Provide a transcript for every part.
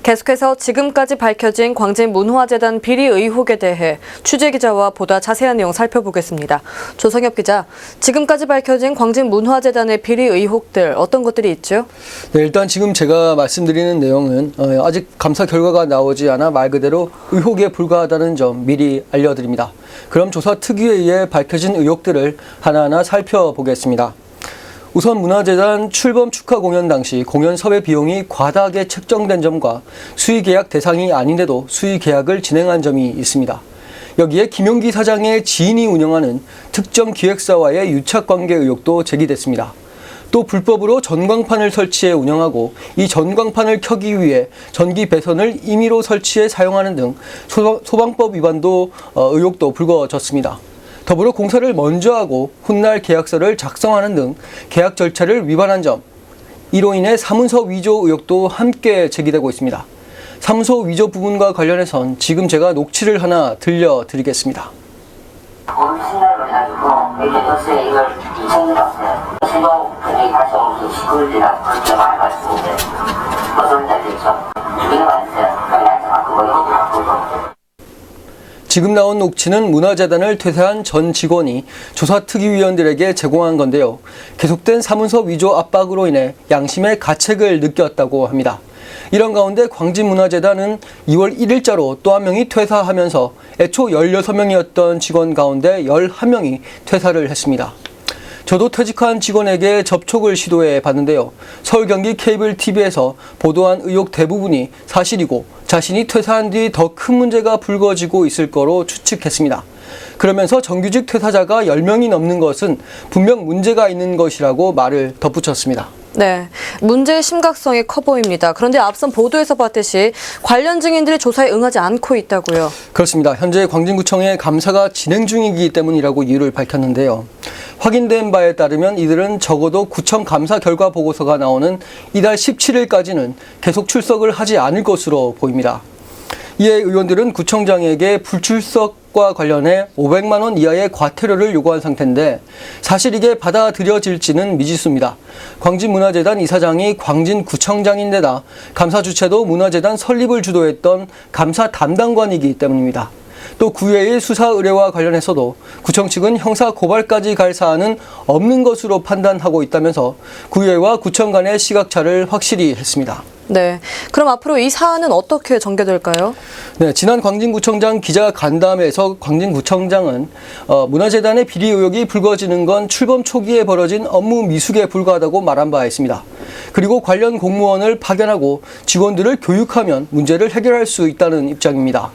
계속해서 지금까지 밝혀진 광진문화재단 비리 의혹에 대해 취재기자와 보다 자세한 내용 살펴보겠습니다. 조성엽 기자, 지금까지 밝혀진 광진문화재단의 비리 의혹들 어떤 것들이 있죠? 네, 일단 지금 제가 말씀드리는 내용은 아직 감사 결과가 나오지 않아 말 그대로 의혹에 불과하다는 점 미리 알려드립니다. 그럼 조사 특위에 의해 밝혀진 의혹들을 하나하나 살펴보겠습니다. 우선 문화재단 출범 축하 공연 당시 공연 섭외 비용이 과다하게 책정된 점과 수의계약 대상이 아닌데도 수의계약을 진행한 점이 있습니다. 여기에 김용기 사장의 지인이 운영하는 특정 기획사와의 유착관계 의혹도 제기됐습니다. 또 불법으로 전광판을 설치해 운영하고 이 전광판을 켜기 위해 전기 배선을 임의로 설치해 사용하는 등 소방법 위반도 의혹도 불거졌습니다. 더불어 공사를 먼저 하고 훗날 계약서를 작성하는 등 계약 절차를 위반한 점, 이로 인해 사문서 위조 의혹도 함께 제기되고 있습니다. 사문서 위조 부분과 관련해선 지금 제가 녹취를 하나 들려드리겠습니다. 신뢰를 해가지고 이렇게 버스에 이걸 챙겨봤어요. 신동 분위기 다시 오면서 시끌리라고 그렇게 말해봤는데 어떤 자리에서 준비가 안 했어요. 그냥 약속 바꾸고 이것도 바꾸고. 지금 나온 녹취는 문화재단을 퇴사한 전 직원이 조사특위위원들에게 제공한 건데요. 계속된 사문서 위조 압박으로 인해 양심의 가책을 느꼈다고 합니다. 이런 가운데 광진문화재단은 2월 1일자로 또 한 명이 퇴사하면서 애초 16명이었던 직원 가운데 11명이 퇴사를 했습니다. 저도 퇴직한 직원에게 접촉을 시도해 봤는데요. 서울 경기 케이블 TV에서 보도한 의혹 대부분이 사실이고 자신이 퇴사한 뒤 더 큰 문제가 불거지고 있을 거로 추측했습니다. 그러면서 정규직 퇴사자가 10명이 넘는 것은 분명 문제가 있는 것이라고 말을 덧붙였습니다. 네, 문제의 심각성이 커 보입니다. 그런데 앞선 보도에서 봤듯이 관련 증인들이 조사에 응하지 않고 있다고요. 그렇습니다. 현재 광진구청의 감사가 진행 중이기 때문이라고 이유를 밝혔는데요. 확인된 바에 따르면 이들은 적어도 구청 감사 결과 보고서가 나오는 이달 17일까지는 계속 출석을 하지 않을 것으로 보입니다. 이에 의원들은 구청장에게 불출석과 관련해 500만 원 이하의 과태료를 요구한 상태인데 사실 이게 받아들여질지는 미지수입니다. 광진문화재단 이사장이 광진구청장인데다 감사 주체도 문화재단 설립을 주도했던 감사 담당관이기 때문입니다. 또 구회의 수사 의뢰와 관련해서도 구청 측은 형사 고발까지 갈 사안은 없는 것으로 판단하고 있다면서 구회와 구청 간의 시각차를 확실히 했습니다. 네, 그럼 앞으로 이 사안은 어떻게 전개될까요? 네, 지난 광진구청장 기자 간담회에서 광진구청장은 문화재단의 비리 의혹이 불거지는 건 출범 초기에 벌어진 업무 미숙에 불과하다고 말한 바 있습니다. 그리고 관련 공무원을 파견하고 직원들을 교육하면 문제를 해결할 수 있다는 입장입니다.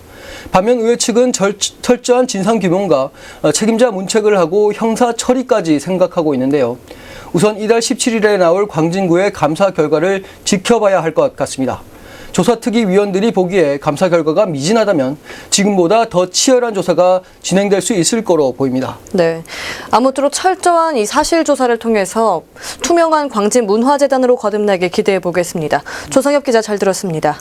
반면 의회 측은 철저한 진상규명과 책임자 문책을 하고 형사 처리까지 생각하고 있는데요. 우선 이달 17일에 나올 광진구의 감사 결과를 지켜봐야 할 것 같습니다. 조사특위 위원들이 보기에 감사 결과가 미진하다면 지금보다 더 치열한 조사가 진행될 수 있을 거로 보입니다. 네, 아무쪼록 철저한 이 사실 조사를 통해서 투명한 광진문화재단으로 거듭나길 기대해 보겠습니다. 조성엽 기자 잘 들었습니다.